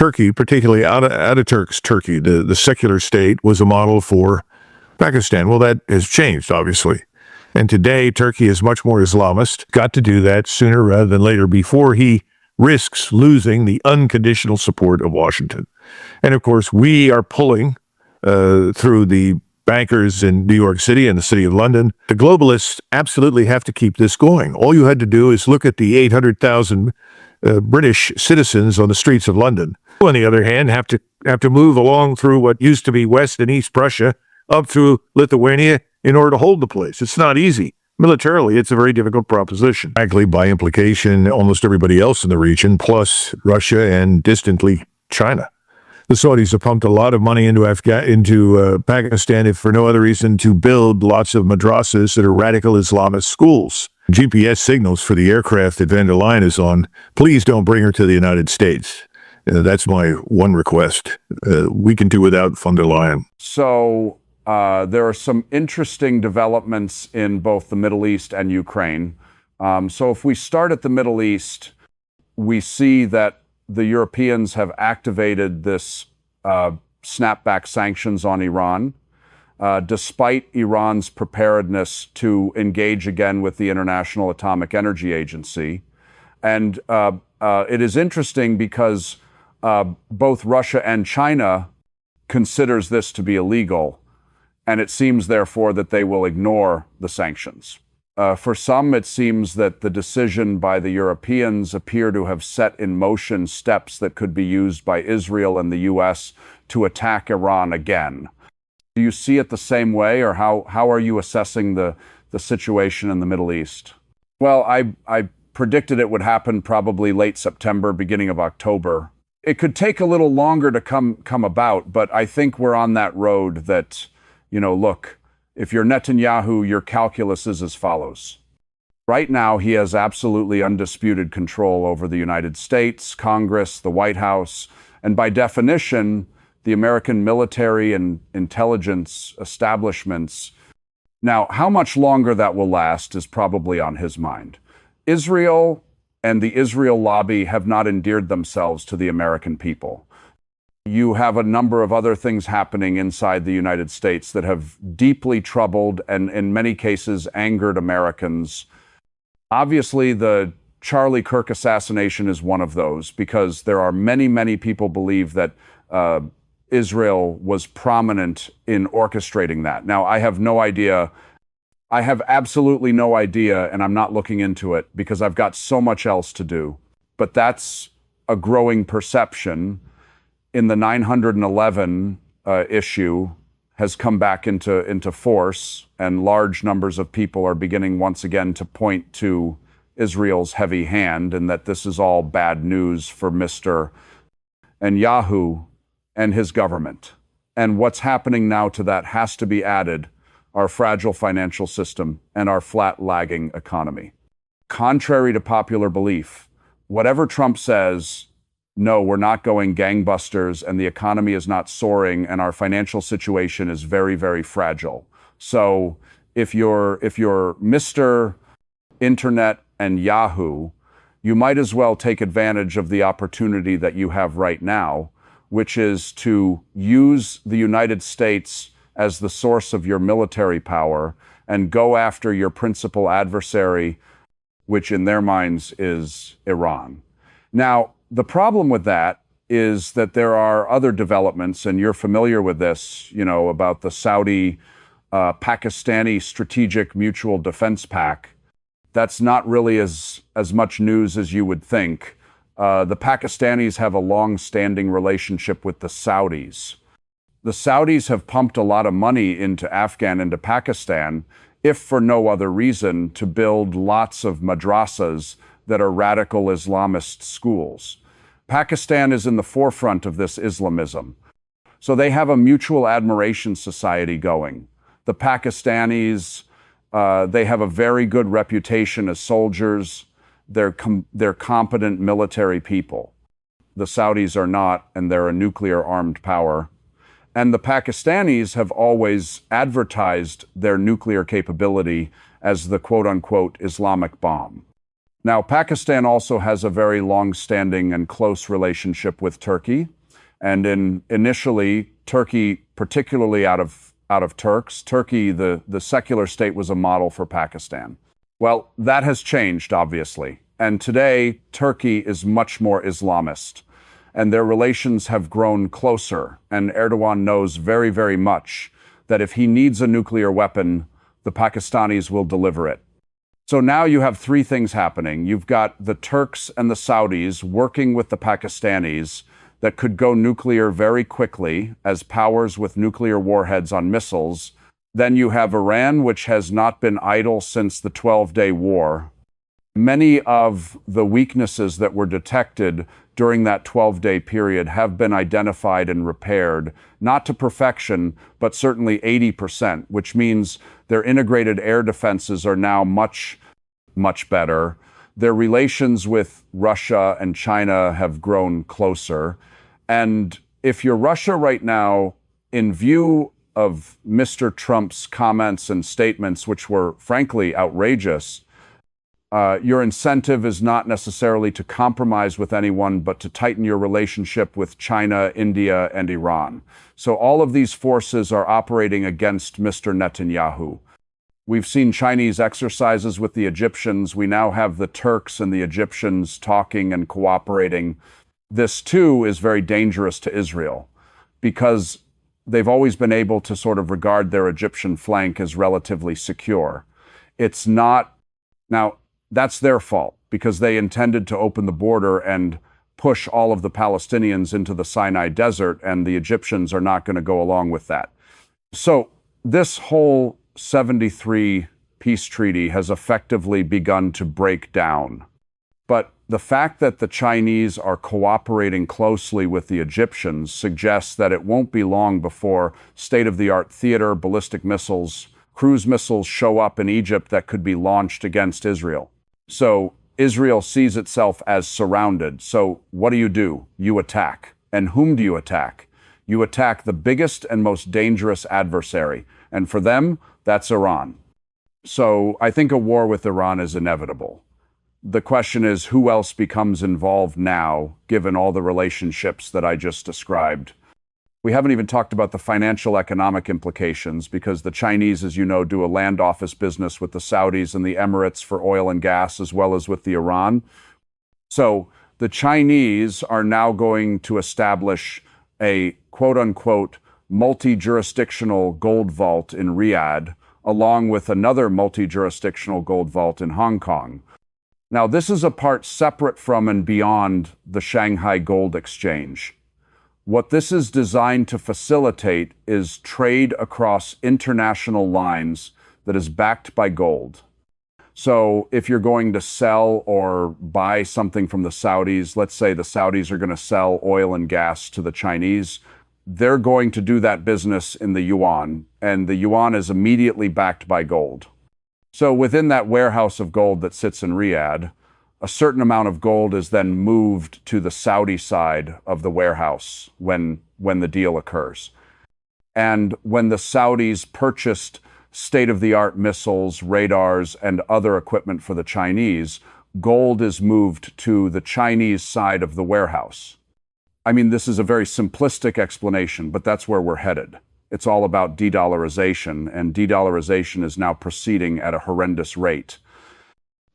Turkey, particularly Ataturk's Turkey, the secular state, was a model for Pakistan. Well, that has changed, obviously. And today, Turkey is much more Islamist. Got to do that sooner rather than later before he risks losing the unconditional support of Washington. And of course, we are pulling through the bankers in New York City and the City of London. The globalists absolutely have to keep this going. All you had to do is look at the 800,000 British citizens on the streets of London. On the other hand, have to move along through what used to be West and East Prussia up through Lithuania in order to hold the place. It's not easy. Militarily, it's a very difficult proposition. Frankly, by implication, almost everybody else in the region, plus Russia and distantly China. The Saudis have pumped a lot of money into Pakistan, if for no other reason, to build lots of madrasas that are radical Islamist schools. GPS signals for the aircraft that van der Leyen is on. Please don't bring her to the United States. That's my one request. We can do without von der Leyen. So there are some interesting developments in both the Middle East and Ukraine. So if we start at the Middle East, we see that the Europeans have activated this snapback sanctions on Iran, despite Iran's preparedness to engage again with the International Atomic Energy Agency. And it is interesting because both Russia and China considers this to be illegal, and it seems, therefore, that they will ignore the sanctions. For some, it seems that the decision by the Europeans appear to have set in motion steps that could be used by Israel and the U.S. to attack Iran again. Do you see it the same way, or how are you assessing the situation in the Middle East? Well, I predicted it would happen probably late September, beginning of October. It could take a little longer to come about, but I think we're on that road that, look, if you're Netanyahu, your calculus is as follows. Right now, he has absolutely undisputed control over the United States, Congress, the White House, and by definition, the American military and intelligence establishments. Now, how much longer that will last is probably on his mind. Israel and the Israel lobby have not endeared themselves to the American people. You have a number of other things happening inside the United States that have deeply troubled and in many cases angered Americans. Obviously, the Charlie Kirk assassination is one of those because there are many, many people believe that Israel was prominent in orchestrating that. Now, I have no idea. I have absolutely no idea, and I'm not looking into it because I've got so much else to do. But that's a growing perception. In the 9/11 issue has come back into force, and large numbers of people are beginning once again to point to Israel's heavy hand and that this is all bad news for Mr. Netanyahu and his government. And what's happening now to that has to be added, our fragile financial system and our flat lagging economy. Contrary to popular belief, whatever Trump says, no, we're not going gangbusters and the economy is not soaring and our financial situation is very, very fragile. So if you're Mr. Internet and Yahoo, you might as well take advantage of the opportunity that you have right now, which is to use the United States as the source of your military power and go after your principal adversary, which in their minds is Iran. Now, the problem with that is that there are other developments, and you're familiar with this, about the Saudi Pakistani Strategic Mutual Defense Pact. That's not really as much news as you would think. The Pakistanis have a long-standing relationship with the Saudis. The Saudis have pumped a lot of money into Pakistan, if for no other reason, to build lots of madrasas that are radical Islamist schools. Pakistan is in the forefront of this Islamism. So they have a mutual admiration society going. The Pakistanis, they have a very good reputation as soldiers. They're competent military people. The Saudis are not, and they're a nuclear-armed power. And the Pakistanis have always advertised their nuclear capability as the quote-unquote Islamic bomb. Now, Pakistan also has a very long-standing and close relationship with Turkey. And initially, Turkey, particularly out of Turks, Turkey, the secular state, was a model for Pakistan. Well, that has changed, obviously. And today, Turkey is much more Islamist. And their relations have grown closer. And Erdogan knows very, very much that if he needs a nuclear weapon, the Pakistanis will deliver it. So now you have three things happening. You've got the Turks and the Saudis working with the Pakistanis that could go nuclear very quickly as powers with nuclear warheads on missiles. Then you have Iran, which has not been idle since the 12-day war. Many of the weaknesses that were detected during that 12-day period have been identified and repaired, not to perfection, but certainly 80%, which means their integrated air defenses are now much, much better. Their relations with Russia and China have grown closer. And if you're Russia right now, in view of Mr. Trump's comments and statements, which were frankly outrageous, your incentive is not necessarily to compromise with anyone, but to tighten your relationship with China, India, and Iran. So all of these forces are operating against Mr. Netanyahu. We've seen Chinese exercises with the Egyptians. We now have the Turks and the Egyptians talking and cooperating. This, too, is very dangerous to Israel because they've always been able to sort of regard their Egyptian flank as relatively secure. It's not. Now, that's their fault because they intended to open the border and push all of the Palestinians into the Sinai Desert, and the Egyptians are not going to go along with that. So this whole 73 peace treaty has effectively begun to break down. But the fact that the Chinese are cooperating closely with the Egyptians suggests that it won't be long before state-of-the-art theater, ballistic missiles, cruise missiles show up in Egypt that could be launched against Israel. So Israel sees itself as surrounded. So what do? You attack. And whom do you attack? You attack the biggest and most dangerous adversary. And for them, that's Iran. So I think a war with Iran is inevitable. The question is, who else becomes involved now, given all the relationships that I just described? We haven't even talked about the financial economic implications because the Chinese, as you know, do a land office business with the Saudis and the Emirates for oil and gas, as well as with the Iran. So the Chinese are now going to establish a quote-unquote multi-jurisdictional gold vault in Riyadh, along with another multi-jurisdictional gold vault in Hong Kong. Now, this is a part separate from and beyond the Shanghai Gold Exchange. What this is designed to facilitate is trade across international lines that is backed by gold. So if you're going to sell or buy something from the Saudis, let's say the Saudis are going to sell oil and gas to the Chinese, they're going to do that business in the yuan, and the yuan is immediately backed by gold. So within that warehouse of gold that sits in Riyadh, a certain amount of gold is then moved to the Saudi side of the warehouse when the deal occurs. And when the Saudis purchased state-of-the-art missiles, radars, and other equipment for the Chinese, gold is moved to the Chinese side of the warehouse. I mean, this is a very simplistic explanation, but that's where we're headed. It's all about de-dollarization, and de-dollarization is now proceeding at a horrendous rate.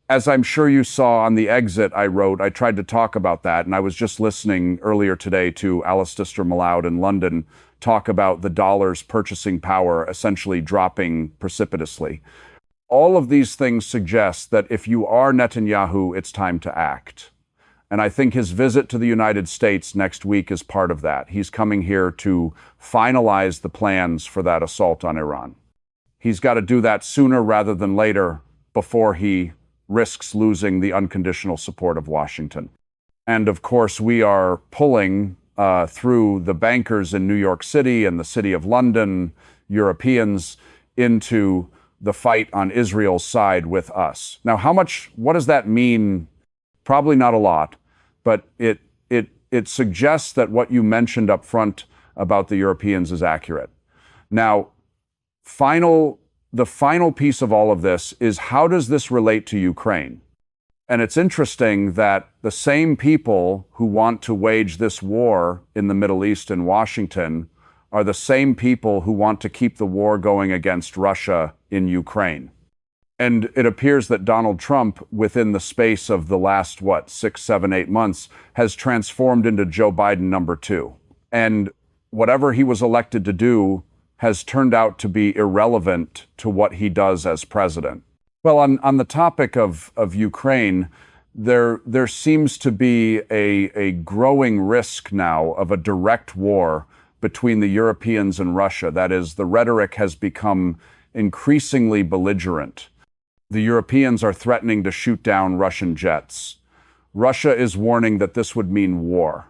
As I'm sure you saw on the exit I wrote, I tried to talk about that, and I was just listening earlier today to Alistair Malaud in London talk about the dollar's purchasing power essentially dropping precipitously. All of these things suggest that if you are Netanyahu, it's time to act. And I think his visit to the United States next week is part of that. He's coming here to finalize the plans for that assault on Iran. He's got to do that sooner rather than later before he risks losing the unconditional support of Washington. And of course, we are pulling through the bankers in New York City and the City of London, Europeans, into the fight on Israel's side with us. Now, what does that mean? Probably not a lot, but it suggests that what you mentioned up front about the Europeans is accurate. Now, the final piece of all of this is, how does this relate to Ukraine? And it's interesting that the same people who want to wage this war in the Middle East in Washington are the same people who want to keep the war going against Russia in Ukraine. And it appears that Donald Trump, within the space of the last, 6, 7, 8 months, has transformed into Joe Biden number 2. And whatever he was elected to do has turned out to be irrelevant to what he does as president. Well, on the topic of Ukraine, there seems to be a growing risk now of a direct war between the Europeans and Russia. That is, the rhetoric has become increasingly belligerent. The Europeans are threatening to shoot down Russian jets. Russia is warning that this would mean war.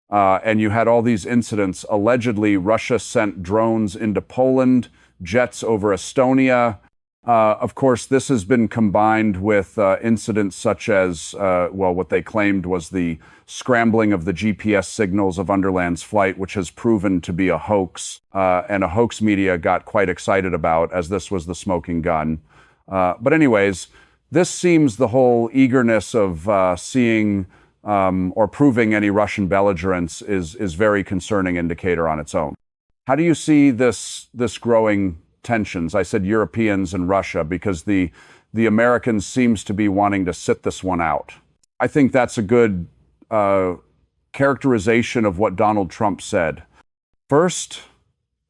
And you had all these incidents. Allegedly, Russia sent drones into Poland, jets over Estonia. Of course, this has been combined with incidents such as, what they claimed was the scrambling of the GPS signals of Underland's flight, which has proven to be a hoax, and a hoax media got quite excited about, as this was the smoking gun. But anyways, this seems the whole eagerness of seeing or proving any Russian belligerence is very concerning indicator on its own. How do you see this growing tensions? I said Europeans and Russia because the Americans seems to be wanting to sit this one out. I think that's a good characterization of what Donald Trump said. First,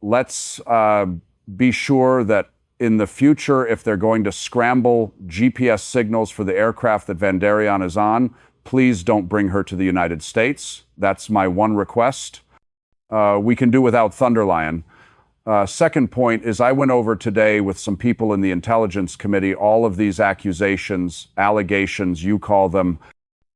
let's be sure that in the future, if they're going to scramble GPS signals for the aircraft that Van Darian is on, please don't bring her to the United States. That's my one request. We can do without Thunderlion. Second point is I went over today with some people in the Intelligence Committee, all of these accusations, allegations, you call them.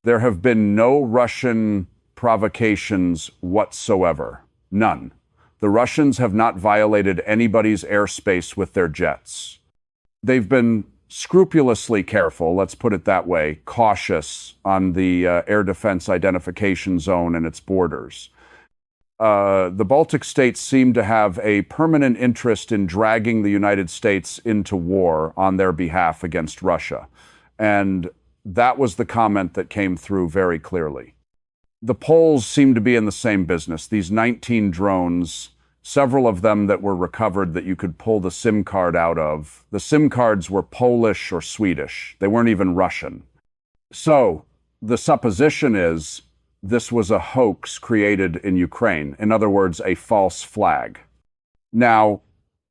There have been no Russian provocations whatsoever. None. The Russians have not violated anybody's airspace with their jets. They've been scrupulously careful, let's put it that way, cautious on the air defense identification zone and its borders. The Baltic states seem to have a permanent interest in dragging the United States into war on their behalf against Russia. And that was the comment that came through very clearly. The Poles seem to be in the same business. These 19 drones, several of them that were recovered that you could pull the SIM card out of. The SIM cards were Polish or Swedish. They weren't even Russian. So the supposition is this was a hoax created in Ukraine. In other words, a false flag. Now,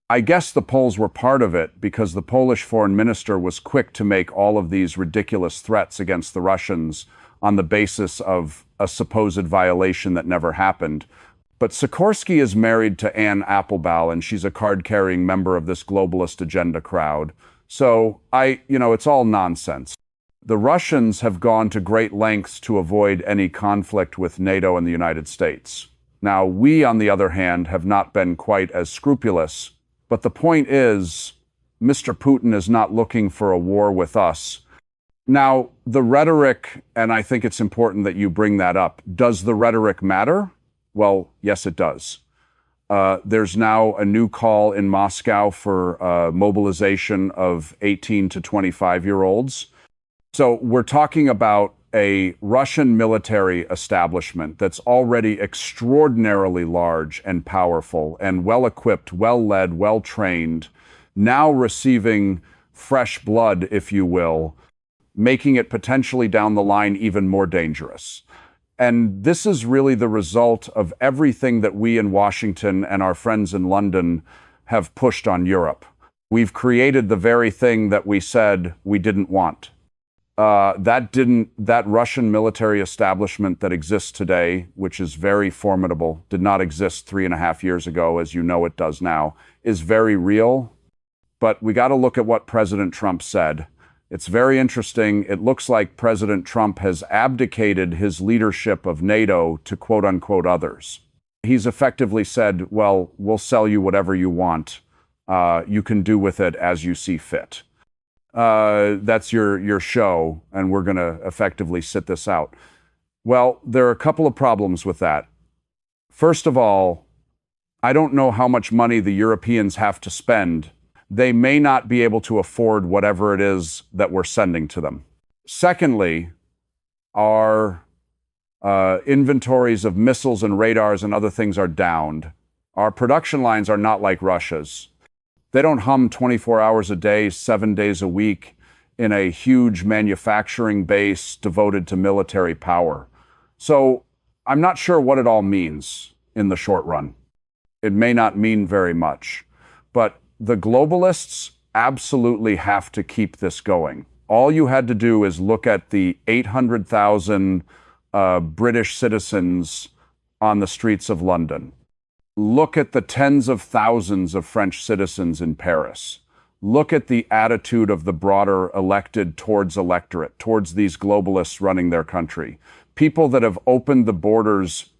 I guess the Poles were part of it because the Polish foreign minister was quick to make all of these ridiculous threats against the Russians on the basis of a supposed violation that never happened. But Sikorsky is married to Anne Applebaum, and she's a card-carrying member of this globalist agenda crowd. So it's all nonsense. The Russians have gone to great lengths to avoid any conflict with NATO and the United States. Now, we, on the other hand, have not been quite as scrupulous. But the point is, Mr. Putin is not looking for a war with us. Now, the rhetoric, and I think it's important that you bring that up, does the rhetoric matter? Well, yes, it does. There's now a new call in Moscow for mobilization of 18 to 25-year-olds. So we're talking about a Russian military establishment that's already extraordinarily large and powerful and well-equipped, well-led, well-trained, now receiving fresh blood, if you will, making it potentially down the line even more dangerous. And this is really the result of everything that we in Washington and our friends in London have pushed on Europe. We've created the very thing that we said we didn't want. That Russian military establishment that exists today, which is very formidable, did not exist 3.5 years ago, as you know it does now, is very real. But we got to look at what President Trump said. It's very interesting. It looks like President Trump has abdicated his leadership of NATO to quote unquote others. He's effectively said, well, we'll sell you whatever you want. You can do with it as you see fit. That's your show, and we're going to effectively sit this out. Well, there are a couple of problems with that. First of all, I don't know how much money the Europeans have to spend. They may not be able to afford whatever it is that we're sending to them. Secondly, our inventories of missiles and radars and other things are downed. Our production lines are not like Russia's. They don't hum 24 hours a day, 7 days a week in a huge manufacturing base devoted to military power. So I'm not sure what it all means in the short run. It may not mean very much, but the globalists absolutely have to keep this going. All you had to do is look at the 800,000 British citizens on the streets of London. Look at the tens of thousands of French citizens in Paris. Look at the attitude of the broader elected towards electorate, towards these globalists running their country. People that have opened the borders,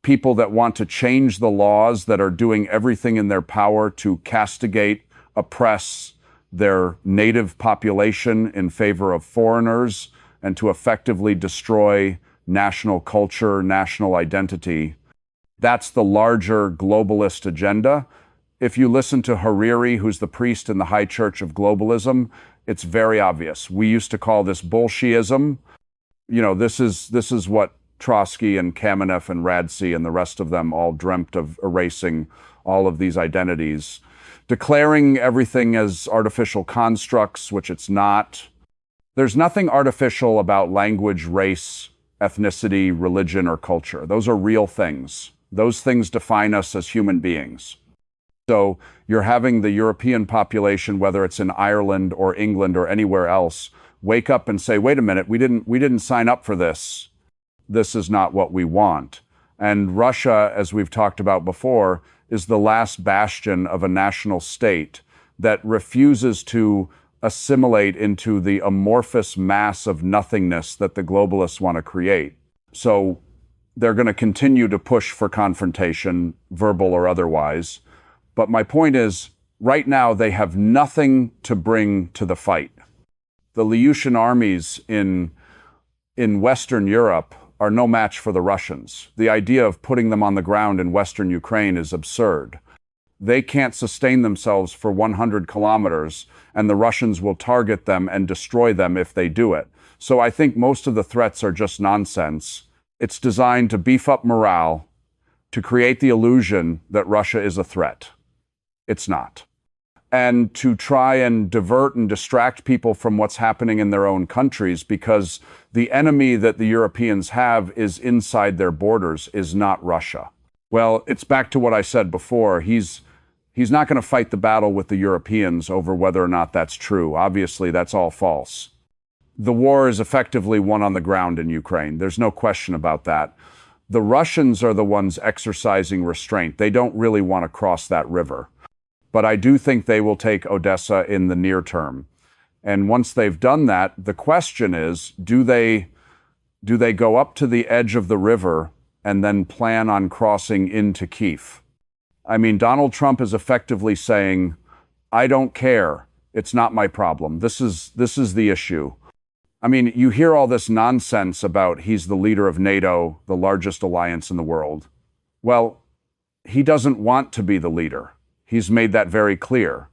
people that want to change the laws, that are doing everything in their power to castigate, oppress their native population in favor of foreigners, and to effectively destroy national culture, national identity. That's the larger globalist agenda. If you listen to Hariri, who's the priest in the high church of globalism, it's very obvious. We used to call this Bolshevism. You know, this is what Trotsky and Kamenev and Radsey and the rest of them all dreamt of, erasing all of these identities, declaring everything as artificial constructs, which it's not. There's nothing artificial about language, race, ethnicity, religion, or culture. Those are real things. Those things define us as human beings. So you're having the European population, whether it's in Ireland or England or anywhere else, wake up and say, wait a minute, we didn't sign up for this. This is not what we want. And Russia, as we've talked about before, is the last bastion of a national state that refuses to assimilate into the amorphous mass of nothingness that the globalists want to create. So they're going to continue to push for confrontation, verbal or otherwise. But my point is, right now they have nothing to bring to the fight. The Laotian armies in Western Europe are no match for the Russians. The idea of putting them on the ground in Western Ukraine is absurd. They can't sustain themselves for 100 kilometers, and the Russians will target them and destroy them if they do it. So I think most of the threats are just nonsense. It's designed to beef up morale, to create the illusion that Russia is a threat. It's not. And to try and divert and distract people from what's happening in their own countries, because the enemy that the Europeans have is inside their borders, is not Russia. Well, it's back to what I said before. He's not going to fight the battle with the Europeans over whether or not that's true. Obviously, that's all false. The war is effectively won on the ground in Ukraine. There's no question about that. The Russians are the ones exercising restraint. They don't really want to cross that river. But I do think they will take Odessa in the near term. And once they've done that, the question is, do they go up to the edge of the river and then plan on crossing into Kyiv? I mean, Donald Trump is effectively saying, I don't care. It's not my problem. This is the issue. I mean, you hear all this nonsense about he's the leader of NATO, the largest alliance in the world. Well, he doesn't want to be the leader. He's made that very clear.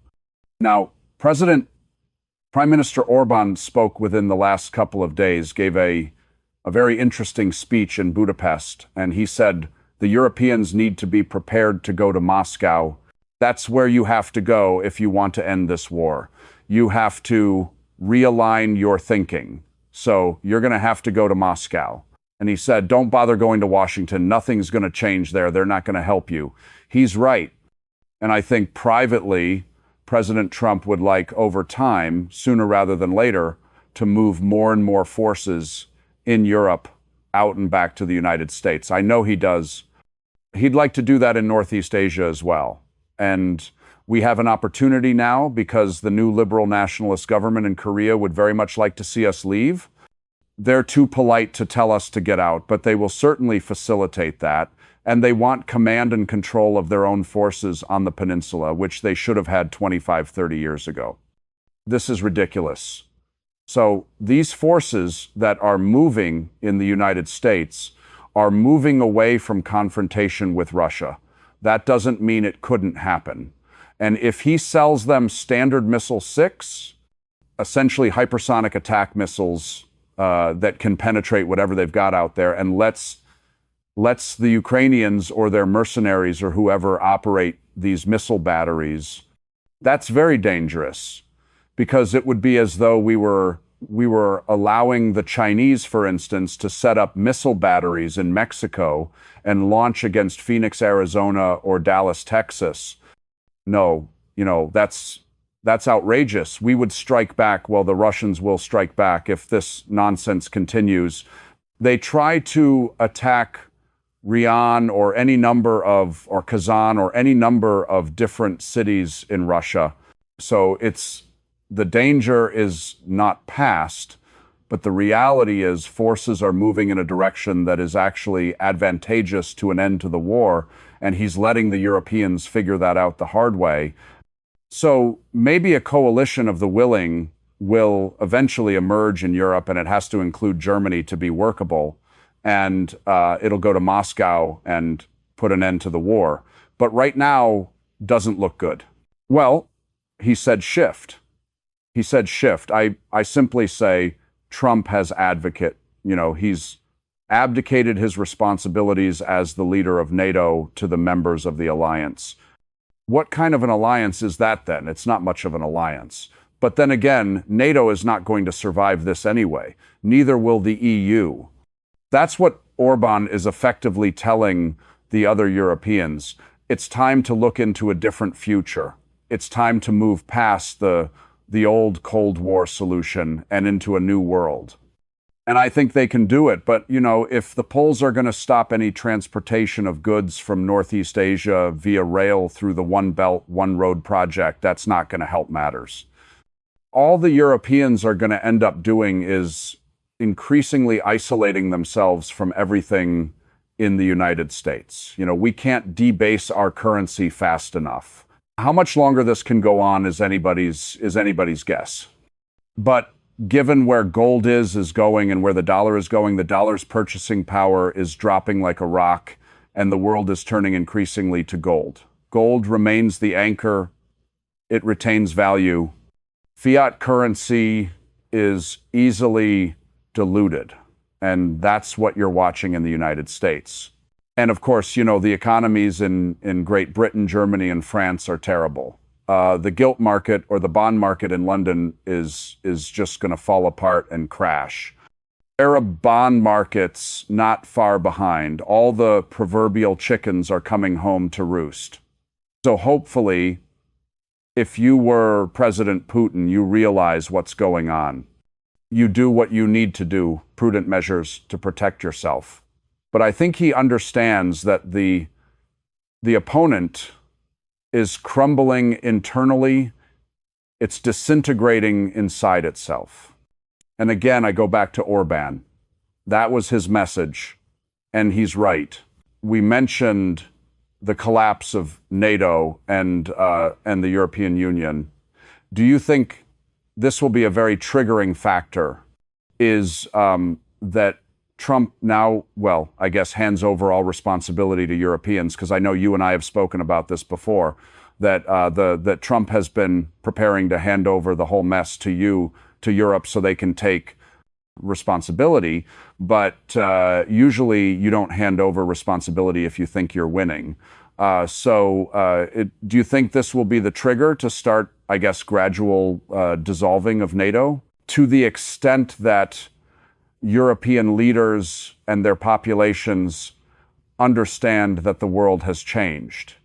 Now, Prime Minister Orban spoke within the last couple of days, gave a very interesting speech in Budapest, and he said, the Europeans need to be prepared to go to Moscow. That's where you have to go if you want to end this war. You have to realign your thinking. So you're going to have to go to Moscow. And he said, don't bother going to Washington. Nothing's going to change there. They're not going to help you. He's right. And I think privately, President Trump would like, over time, sooner rather than later, to move more and more forces in Europe out and back to the United States. I know he does. He'd like to do that in Northeast Asia as well. And we have an opportunity now because the new liberal nationalist government in Korea would very much like to see us leave. They're too polite to tell us to get out, but they will certainly facilitate that. And they want command and control of their own forces on the peninsula, which they should have had 25, 30 years ago. This is ridiculous. So these forces that are moving in the United States are moving away from confrontation with Russia. That doesn't mean it couldn't happen. And if he sells them Standard Missile 6, essentially hypersonic attack missiles that can penetrate whatever they've got out there, and lets the Ukrainians or their mercenaries or whoever operate these missile batteries. That's very dangerous, because it would be as though we were allowing the Chinese, for instance, to set up missile batteries in Mexico and launch against Phoenix, Arizona, or Dallas, Texas. No, that's outrageous. We would strike back. Well, the Russians will strike back if this nonsense continues. They try to attack Rian or Kazan or any number of different cities in Russia. So the danger is not past, but the reality is forces are moving in a direction that is actually advantageous to an end to the war, and he's letting the Europeans figure that out the hard way. So maybe a coalition of the willing will eventually emerge in Europe, and it has to include Germany to be workable. And it'll go to Moscow and put an end to the war. But right now, doesn't look good. Well, he said shift. He said shift. I simply say Trump has advocate. He's abdicated his responsibilities as the leader of NATO to the members of the alliance. What kind of an alliance is that then? It's not much of an alliance. But then again, NATO is not going to survive this anyway. Neither will the EU. That's what Orban is effectively telling the other Europeans. It's time to look into a different future. It's time to move past the old Cold War solution and into a new world. And I think they can do it. But, if the Poles are going to stop any transportation of goods from Northeast Asia via rail through the One Belt, One Road project, that's not going to help matters. All the Europeans are going to end up doing is increasingly isolating themselves from everything in the United States. We can't debase our currency fast enough. How much longer this can go on is anybody's guess. But given where gold is going and where the dollar is going, the dollar's purchasing power is dropping like a rock, and the world is turning increasingly to gold. Gold remains the anchor. It retains value. Fiat currency is easily diluted. And that's what you're watching in the United States. And of course, the economies in Great Britain, Germany, and France are terrible. The gilt market or the bond market in London is just going to fall apart and crash. Arab bond markets not far behind. All the proverbial chickens are coming home to roost. So hopefully, if you were President Putin, you realize what's going on. You do what you need to do, prudent measures to protect yourself. But I think he understands that the opponent is crumbling internally. It's disintegrating inside itself. And again, I go back to Orban. That was his message, and he's right. We mentioned the collapse of NATO and the European Union. Do you think this will be a very triggering factor? Is that Trump now, I guess, hands over all responsibility to Europeans, because I know you and I have spoken about this before, that Trump has been preparing to hand over the whole mess to Europe, so they can take responsibility. But usually you don't hand over responsibility if you think you're winning. Do you think this will be the trigger to start, I guess, gradual dissolving of NATO, to the extent that European leaders and their populations understand that the world has changed?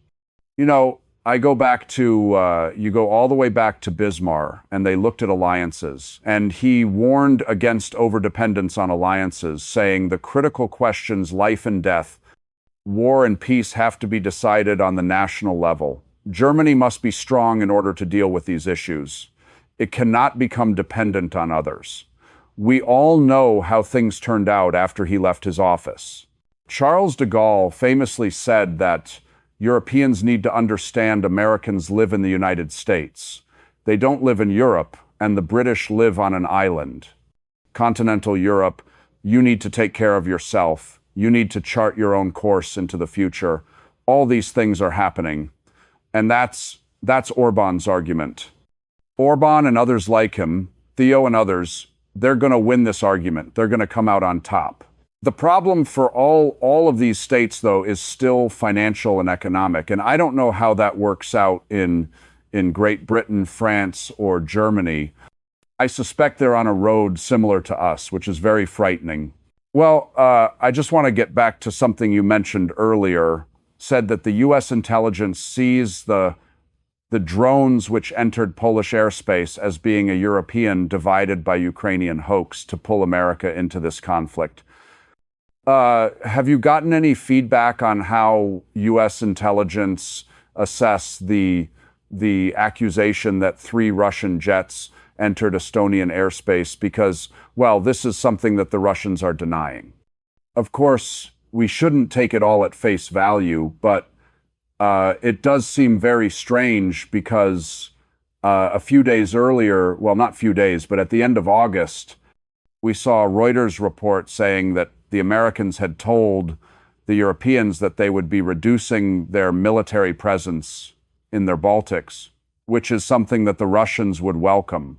I go back to, you go all the way back to Bismarck, and they looked at alliances, and he warned against overdependence on alliances, saying the critical questions, life and death, war and peace, have to be decided on the national level. Germany must be strong in order to deal with these issues. It cannot become dependent on others. We all know how things turned out after he left his office. Charles de Gaulle famously said that Europeans need to understand Americans live in the United States. They don't live in Europe, and the British live on an island. Continental Europe, you need to take care of yourself. You need to chart your own course into the future. All these things are happening. And that's Orban's argument. Orban and others like him Theo and others, they're going to win this argument. They're going to come out on top. The problem for all of these states, though, is still financial and economic. And I don't know how that works out in Great Britain, France, or Germany. I suspect they're on a road similar to us, which is very frightening. Well, I just want to get back to something you mentioned earlier, said that the U.S. intelligence sees the drones which entered Polish airspace as being a European divided by Ukrainian hoax to pull America into this conflict. Have you gotten any feedback on how U.S. intelligence assess the accusation that 3 Russian jets entered Estonian airspace? Because, well, this is something that the Russians are denying. Of course, we shouldn't take it all at face value, but it does seem very strange because a few days earlier, well, not few days, but at the end of August, we saw a Reuters report saying that the Americans had told the Europeans that they would be reducing their military presence in their Baltics, which is something that the Russians would welcome.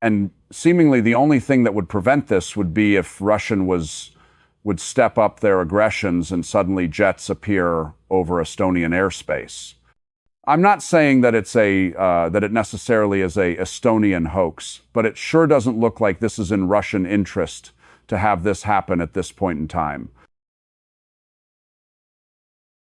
And seemingly the only thing that would prevent this would be if Russian would step up their aggressions and suddenly jets appear over Estonian airspace. I'm not saying that that it necessarily is a Estonian hoax, but it sure doesn't look like this is in Russian interest to have this happen at this point in time.